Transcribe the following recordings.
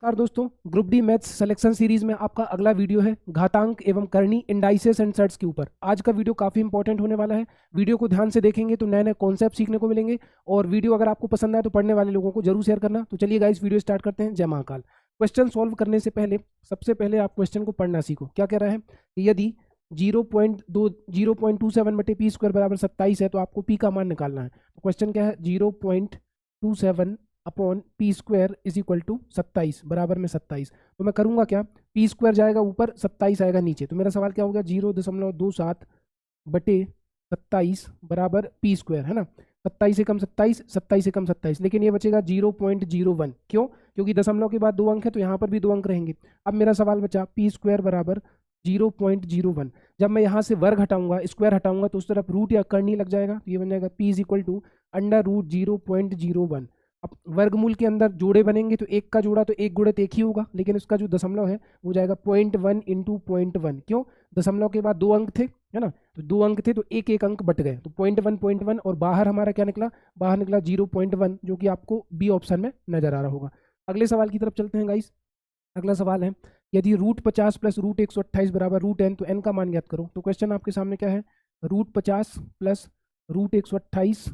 नमस्कार दोस्तों, group D maths selection series में आपका अगला वीडियो है घातांक एवं करनी इंडाइसेस एंड सेट्स के ऊपर। आज का वीडियो काफी इंपॉर्टेंट होने वाला है। वीडियो को ध्यान से देखेंगे तो नए नए कॉन्सेप्ट सीखने को मिलेंगे और वीडियो अगर आपको पसंद आए तो पढ़ने वाले लोगों को जरूर शेयर करना। तो चलिए गाइस, वीडियो स्टार्ट करते हैं। जय महाकाल। क्वेश्चन सॉल्व करने से पहले सबसे पहले आप क्वेश्चन को पढ़ना सीखो। क्या कह रहा है कि यदि 0.27 बटे पी स्क्वायर बराबर 27 है तो आपको पी का मान निकालना है। तो क्वेश्चन क्या है, 0.27 upon P square is equal to 27 बराबर में 27। तो मैं करूंगा क्या, पी स्क्वायर जाएगा ऊपर, 27 आएगा नीचे। तो मेरा सवाल क्या हो गया, 0.27 बटे 27 बराबर पी स्क्वायर, है ना। 27 से कम 27, 27 से कम 27, लेकिन ये बचेगा 0.01। क्यों? क्योंकि दशमलव के बाद 2 अंक है तो यहाँ पर भी 2 अंक रहेंगे। अब मेरा सवाल बचा पी स्क्वायर बराबर 0.01। जब मैं यहाँ से वर्ग हटाऊंगा, स्क्वायर हटाऊंगा, तो उस तरफ रूट या करनी लग जाएगा। तो ये बन जाएगा P is equal to under root 0.01। अब वर्गमूल के अंदर जोड़े बनेंगे तो एक का जोड़ा तो एक गुणित एक ही होगा, लेकिन इसका जो दशमलव है वो जाएगा 0.1 इंटू 0.1। क्यों? दशमलव के बाद 2 अंक थे, है ना, तो 2 अंक थे तो एक एक अंक बट गए, तो 0.1 और बाहर हमारा क्या निकला, बाहर निकला 0.1, जो कि आपको बी ऑप्शन में नजर आ रहा होगा। अगले सवाल की तरफ चलते हैं गाइस। अगला सवाल है, यदि √50 प्लस √128 बराबर √n, तो n का मान ज्ञात करो। तो क्वेश्चन आपके सामने क्या है, √50 प्लस √128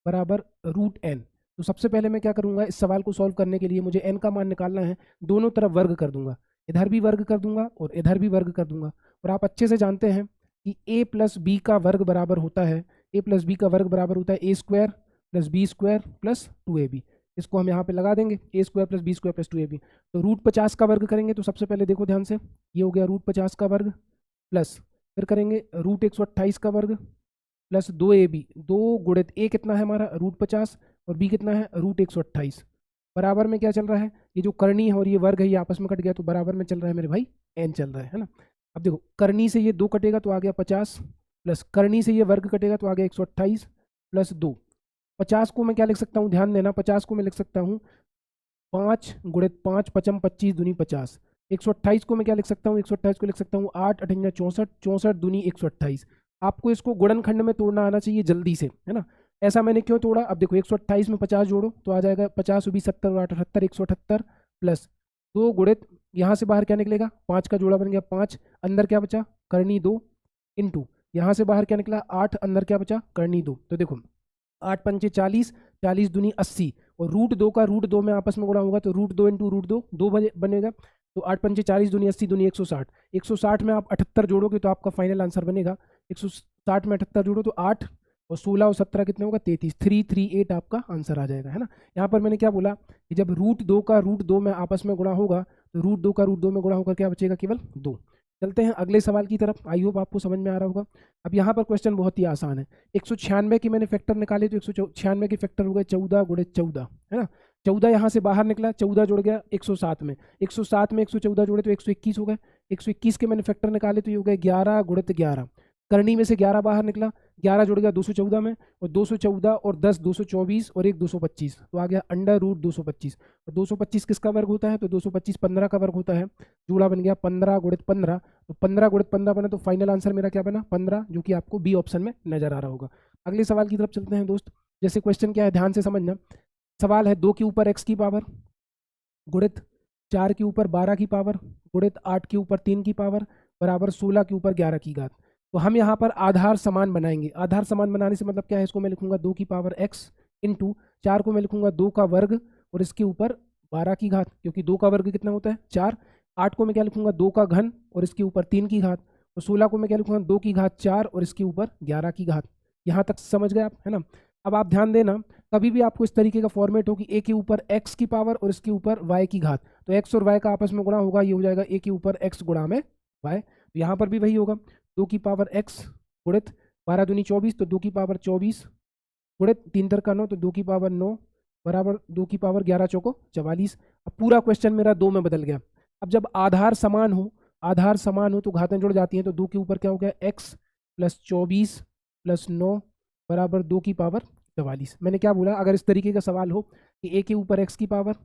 बराबर √n। तो सबसे पहले मैं क्या करूंगा, इस सवाल को सॉल्व करने के लिए मुझे n का मान निकालना है। दोनों तरफ वर्ग कर दूंगा, इधर भी वर्ग कर दूंगा और इधर भी वर्ग कर दूंगा। और आप अच्छे से जानते हैं कि a प्लस बी का वर्ग बराबर होता है, a प्लस बी का वर्ग बराबर होता है a square plus B square plus 2ab। इसको हम यहाँ पे लगा देंगे, a square plus B square plus 2ab। तो √50 का वर्ग करेंगे तो सबसे पहले देखो ध्यान से, ये हो गया √50 का वर्ग, प्लस फिर करेंगे √128 का वर्ग प्लस 2ab। 2 गुणित a कितना है हमारा √50 और b कितना है √128। बराबर में क्या चल रहा है, ये जो करनी है और ये वर्ग है ये आपस में कट गया, तो बराबर में चल रहा है मेरे भाई n चल रहा है ना। अब देखो, करनी से ये 2 कटेगा तो आ गया 50, प्लस करनी से ये वर्ग कटेगा तो आ गया 128 प्लस 2। 50 को मैं क्या लिख सकता हूँ, ध्यान देना, 50 को मैं लिख सकता हूँ 5 गुणित 5 पचम 25 दूनी 50। 128 को मैं क्या लिख सकता हूँ, 128 को लिख सकता हूँ 8 अठन्या 64, 64 दूनी 128। आपको इसको गुणनखंड में तोड़ना आना चाहिए जल्दी से, है ना। ऐसा मैंने क्यों तोड़ा, अब देखो 128 में 50 जोड़ो तो आ जाएगा 50 भी 70 और 8 78, 178 प्लस 2 गुणित यहाँ से बाहर क्या निकलेगा, 5 का जोड़ा बन गया 5, अंदर क्या बचा करनी 2 इंटू यहाँ से बाहर क्या निकला 8, अंदर क्या बचा करनी 2। तो देखो 8 पंचे 40, 40 दूनी 80 और √2 का √2 में आपस में गुणा होगा तो √2 इंटू √2 2 बनेगा। तो 8 पंचे 40 दूनी 80 दूनी 160, 160 में आप 78 जोड़ोगे तो आपका फाइनल आंसर बनेगा 160 में 78 जोड़ो तो 8 और 16 और 17 कितने होगा 33, 338 आपका आंसर आ जाएगा, है ना। यहाँ पर मैंने क्या बोला कि जब √2 का √2 में आपस में गुणा होगा तो √2 का √2 में गुणा होकर क्या बचेगा, केवल 2। चलते हैं अगले सवाल की तरफ। आई होप आपको समझ में आ रहा होगा। अब यहाँ पर क्वेश्चन बहुत ही आसान है। 196 की मैंने फैक्टर निकाले तो 196 के फैक्टर हो गए 14 गुणित 14, है ना। 14 यहाँ से बाहर निकला, 14 जुड़ गया 107 में, 107 में 114 जोड़े तो 121 हो गए। 121 के मैंने फैक्टर निकाले तो ये हो गए 11 गुणित 11। करनी में से 11 बाहर निकला, 11 जुड़ गया 214 में, और 214 और 10 224 और 1 225, तो आ गया अंडर रूट 225। और 225 किसका वर्ग होता है, तो 225 15 का वर्ग होता है। जोड़ा बन गया 15 गुणित 15, तो 15 गुणित 15 बना, तो फाइनल आंसर मेरा क्या बना 15, जो कि आपको बी ऑप्शन में नजर आ रहा होगा। अगले सवाल की तरफ चलते हैं दोस्त। जैसे क्वेश्चन क्या है, ध्यान से समझना। सवाल है 2 के ऊपर x की पावर गुणित 4 के ऊपर 12 की पावर गुणित 8 के ऊपर 3 की पावर बराबर 16 के ऊपर 11 की घात। तो हम यहाँ पर आधार समान बनाएंगे। आधार समान बनाने से मतलब क्या है, इसको मैं लिखूंगा 2 की पावर x इंटू 4 को मैं लिखूंगा 2 का वर्ग और इसके ऊपर 12 की घात, क्योंकि 2 का वर्ग कितना होता है 4। 8 को मैं क्या लिखूंगा 2 का घन और इसके ऊपर 3 की घात। तो 16 को मैं क्या लिखूंगा 2 की घात 4 और इसके ऊपर 11 की घात। यहाँ तक समझ गए आप, है ना। अब आप ध्यान देना, कभी भी आपको इस तरीके का फॉर्मेट हो कि a के ऊपर x की पावर और इसके ऊपर y की घात, तो x और y का आपस में गुणा होगा, ये हो जाएगा a के ऊपर x गुणा में y। तो यहाँ पर भी वही होगा, 2 की पावर x गुणित 12 दूनी 24, तो 2 की पावर 24 गुणित 3 तर का 9, तो 2 की पावर 9 बराबर 2 की पावर 11 चौको 44। अब पूरा क्वेश्चन मेरा 2 में बदल गया। अब जब आधार समान हो तो घातें जुड़ जाती हैं, तो 2 के ऊपर क्या हो गया x प्लस 24 प्लस 9 बराबर 2 की पावर 44। मैंने क्या बोला, अगर इस तरीके का सवाल हो कि a के ऊपर x की पावर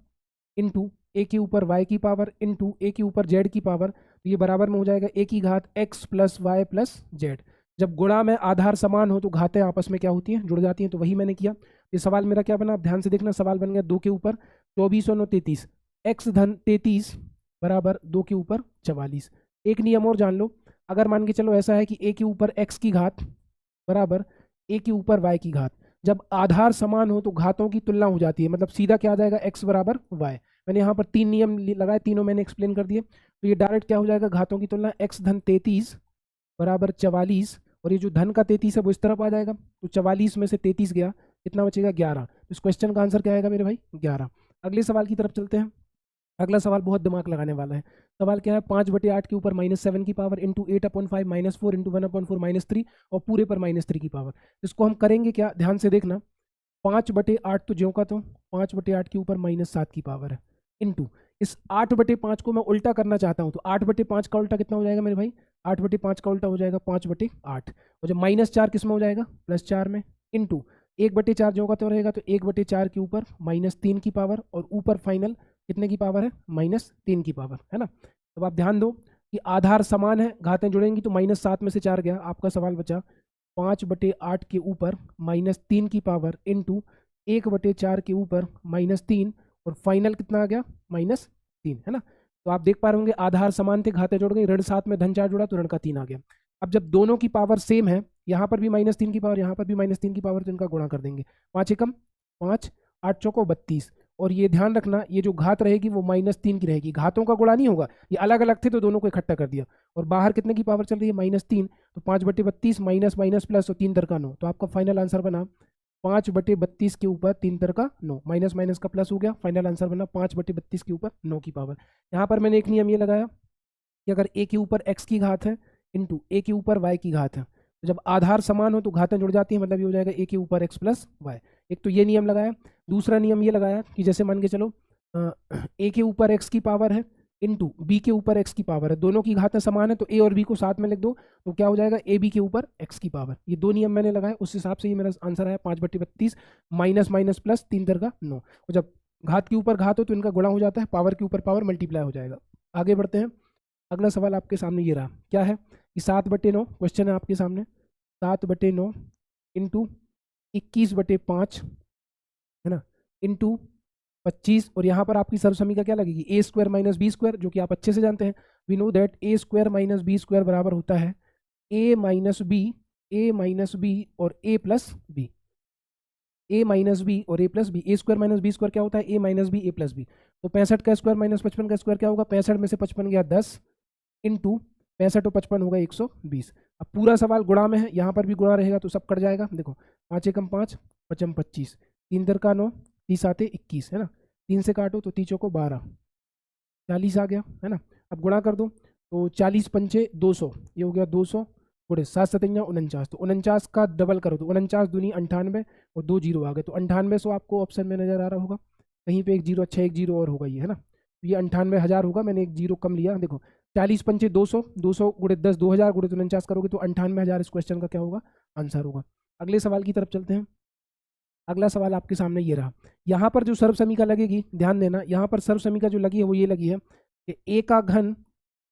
इंटू a के ऊपर y की पावर इंटू a के ऊपर z की पावर, तो ये बराबर में हो जाएगा a की घात x plus y plus z। जब गुणा में आधार समान हो तो घातें आपस में क्या होती हैं, जुड़ जाती हैं। तो वही मैंने किया। ये सवाल मेरा क्या बना, आप ध्यान से देखना। सवाल बन गया 2 के ऊपर 24 और 9 33, x धन 33 बराबर 2 के ऊपर 44। एक नियम और जान लो, अगर मान के चलो ऐसा है कि a के ऊपर x की घात बराबर a के ऊपर y की घात, जब आधार समान हो तो घातों की तुलना हो जाती है, मतलब सीधा क्या आ जाएगा, x बराबर y। मैंने यहाँ पर 3 नियम लगाए, तीनों मैंने एक्सप्लेन कर दिए। तो ये डायरेक्ट क्या हो जाएगा, घातों की तुलना x धन 33 बराबर 44, और ये जो धन का 33 है वो इस तरफ आ जाएगा, तो 44 में से 33 गया, कितना बचेगा 11। तो इस क्वेश्चन का आंसर क्या आएगा मेरे भाई, 11। अगले सवाल की तरफ चलते हैं। अगला सवाल बहुत दिमाग लगाने वाला है। सवाल क्या है, 5/8 के ऊपर -7 की पावर इंटू 8/5 -4 इंटू 1/4 -3 और पूरे पर -3 की पावर। इसको हम करेंगे क्या, ध्यान से देखना। 5/8 तो ज्यों का तो 5/8 के ऊपर -7 की पावर है, इंटू इस 8/5 को मैं उल्टा करना चाहता हूँ, तो 8/5 का उल्टा कितना हो जाएगा मेरे भाई, 8/5 का उल्टा हो जाएगा 5/8, और जब -4 किस में हो जाएगा, +4 में, इंटू 1/4 ज्यों का तो रहेगा, तो 1/4 के ऊपर -3 की पावर, और ऊपर फाइनल कितने की पावर है, -3 की पावर, है ना। तो आप ध्यान दो कि आधार समान है, घातें जुड़ेंगी, तो -7 में से 4 गया, आपका सवाल बचा 5/8 के ऊपर -3 की पावर इंटू 1/4 के ऊपर -3, और फाइनल कितना आ गया, -3, है ना। तो आप देख पा रहे होंगे आधार समान थे, घातें जुड़ गई, ऋण 7 में धन 4 जुड़ा तो ऋण का 3 आ गया। अब जब दोनों की पावर सेम है, यहाँ पर भी -3 की पावर, यहाँ पर भी -3 की पावर, तो इनका गुणा कर देंगे, 5 एकम 5, 8 चौको 32, और ये ध्यान रखना ये जो घात रहेगी वो -3 की रहेगी, घातों का गुणा नहीं होगा, ये अलग अलग थे तो दोनों को इकट्ठा कर दिया। और बाहर कितने की पावर चल रही है, -3, तो 5/32 माइनस माइनस प्लस, तो 3 का 9, तो आपका फाइनल आंसर बना 5/32 के ऊपर 3 का 9, माइनस माइनस का प्लस हो गया, फाइनल आंसर बना 5/32 के ऊपर 9 की पावर। यहाँ पर मैंने एक नियम ये लगाया कि अगर a के ऊपर x की घात है इंटू a के ऊपर y की घात है, तो जब आधार समान हो तो घातें जुड़ जाती हैं, मतलब ये हो जाएगा a के ऊपर x प्लस वाई। एक तो ये नियम लगाया। दूसरा नियम ये लगाया कि जैसे मान के चलो a के ऊपर x की पावर है इंटू b के ऊपर x की पावर है, दोनों की घातें समान है, तो a और b को साथ में लिख दो, तो क्या हो जाएगा a b के ऊपर x की पावर। ये दो नियम मैंने लगाए, उस हिसाब से ये मेरा आंसर आया 5/32 माइनस माइनस प्लस 3 का 9। और जब घात के ऊपर घात हो तो इनका गुणा हो जाता है, पावर के ऊपर पावर मल्टीप्लाई हो जाएगा। आगे बढ़ते हैं। अगला सवाल आपके सामने ये रहा, क्या है कि 7/9 क्वेश्चन है आपके सामने, 7/9 इंटू 21/5, है ना, इंटू 25, और यहाँ पर आपकी सर्वसमीका क्या लगेगी, a square minus B square, जो कि आप अच्छे से जानते हैं, we know that a square minus B square बराबर होता है a माइनस बी और a plus B, a minus B और a plus B. A square minus B square क्या होता है, a minus B a plus B. तो 65 का स्क्वायर माइनस 55 का स्क्वायर क्या होगा, 65 में से 55 गया 10, इंटू 65 और 55 होगा 120। अब पूरा सवाल गुणा में है, यहाँ पर भी गुणा रहेगा तो सब कट जाएगा। देखो 5 एकम 5, 5 25, 3 का 9, 30 आते 21, है ना, 3 से काटो तो 30 को 12, 40 आ गया, है ना। अब गुणा कर दो तो 40 पंचे 200, ये हो गया 200 गुणे 7 7 49, तो 49 का डबल करो तो 49 दूनी 98, और 2 जीरो आ गए, तो 9800 आपको ऑप्शन में नजर आ रहा होगा, कहीं पे एक जीरो, अच्छा एक जीरो और होगा ये, है ना, तो ये 98,000 होगा, मैंने एक जीरो कम लिया। देखो 40 पंचे 200, 200 गुणे 10 2000 गुणे 49 करोगे तो 98,000 इस क्वेश्चन का क्या होगा, आंसर होगा। अगले सवाल की तरफ चलते हैं। अगला सवाल आपके सामने ये रहा, यहाँ पर जो सर्व समीका लगेगी, ध्यान देना, यहाँ पर सर्व समीका जो लगी है वो ये लगी है कि a का घन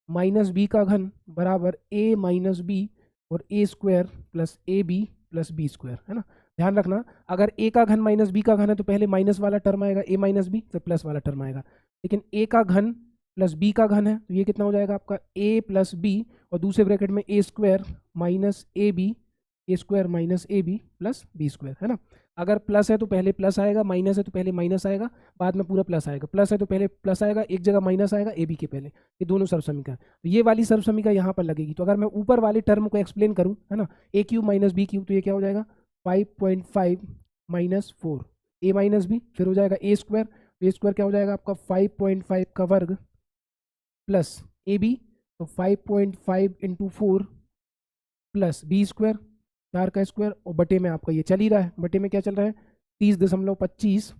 माइनस बी का घन बराबर a माइनस बी और a square plus A B plus B square, है ना। ध्यान रखना, अगर a का घन माइनस बी का घन है तो पहले माइनस वाला टर्म आएगा a माइनस बी, फिर प्लस वाला टर्म आएगा, लेकिन a का घन प्लस b का घन है तो ये कितना हो जाएगा आपका a प्लस बी, और दूसरे ब्रैकेट में a square minus A B, A square minus A B plus B square, है ना। अगर प्लस है तो पहले प्लस आएगा, माइनस है तो पहले माइनस आएगा, बाद में पूरा प्लस आएगा, प्लस है तो पहले प्लस आएगा, एक जगह माइनस आएगा ए बी के पहले, ये दोनों सर्व समीका। तो ये वाली सर्व समीका यहाँ पर लगेगी। तो अगर मैं ऊपर वाले टर्म को एक्सप्लेन करूँ, है ना, a cube minus B cube, तो ये क्या हो जाएगा 5.5 माइनस 4 a माइनस बी, फिर हो जाएगा ए स्क्वायर, ए स्क्वायर क्या हो जाएगा आपका 5.5 का वर्ग प्लस ए बी, तो 5.5 इंटू 4 प्लस बी स्क्वायर 4 का स्क्वायर, और बटे में आपका ये चल ही रहा है, बटे में क्या चल रहा है 30.25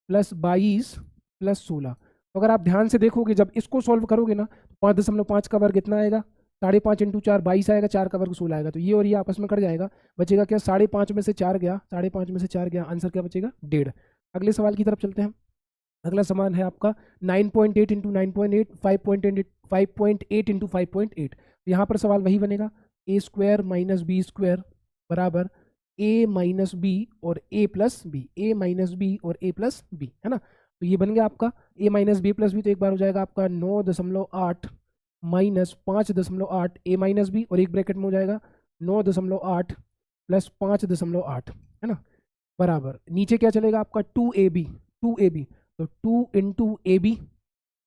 प्लस 22 प्लस 16। तो अगर आप ध्यान से देखोगे जब इसको सॉल्व करोगे ना, 5.5 का वर्ग इतना आएगा, 5.5 इंटू 4 22 आएगा, 4 का वर्ग 16 आएगा, तो ये और ये आपस में कट जाएगा, बचेगा क्या 5.5 में से 4 गया, 5.5 में से 4 गया, आंसर क्या बचेगा 1.5। अगले सवाल की तरफ चलते हैं। अगला सवाल है आपका 9.8 इंटू 9.8, 5.8 इंटू 5.8। यहाँ पर सवाल वही बनेगा, ए स्क्वायर माइनस बी स्क्वायर बराबर ए माइनस बी और ए प्लस बी, ए माइनस बी और ए प्लस बी, है ना। तो ये बन गया आपका a minus B plus B, तो एक बार हो जाएगा आपका 9.8 माइनस 5.8 a माइनस बी, और एक ब्रैकेट में हो जाएगा 9.8 प्लस 5.8, है ना, बराबर नीचे क्या चलेगा आपका 2ab, 2ab, तो 2 इंटू ए बी,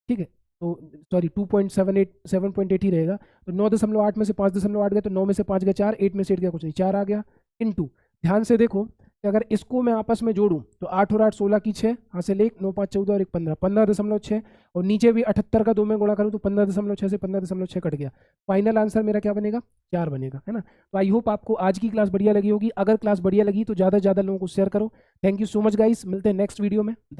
ठीक है, तो सॉरी 2.78 7.8 ही रहेगा, तो 9.8 में से 5.8 गया तो 9 में से 5 गया 4, 8 में से 8 गया कुछ नहीं, 4 आ गया, इंटू, ध्यान से देखो कि अगर इसको मैं आपस में जोड़ूं तो 8 और 8 16 की 6, हाँ से लेक 9 5 14 और 1 15, 15.6, और नीचे भी 78 का 2 में गुणा करूँ तो 15.6 से 15.6 कट गया, फाइनल आंसर मेरा क्या बनेगा, 4 बनेगा, है ना। तो आई होप आपको आज की क्लास बढ़िया लगी होगी, अगर क्लास बढ़िया लगी तो ज़्यादा से ज़्यादा लोगों को शेयर करो। Thank you so much guys, मिलते हैं नेक्स्ट वीडियो में।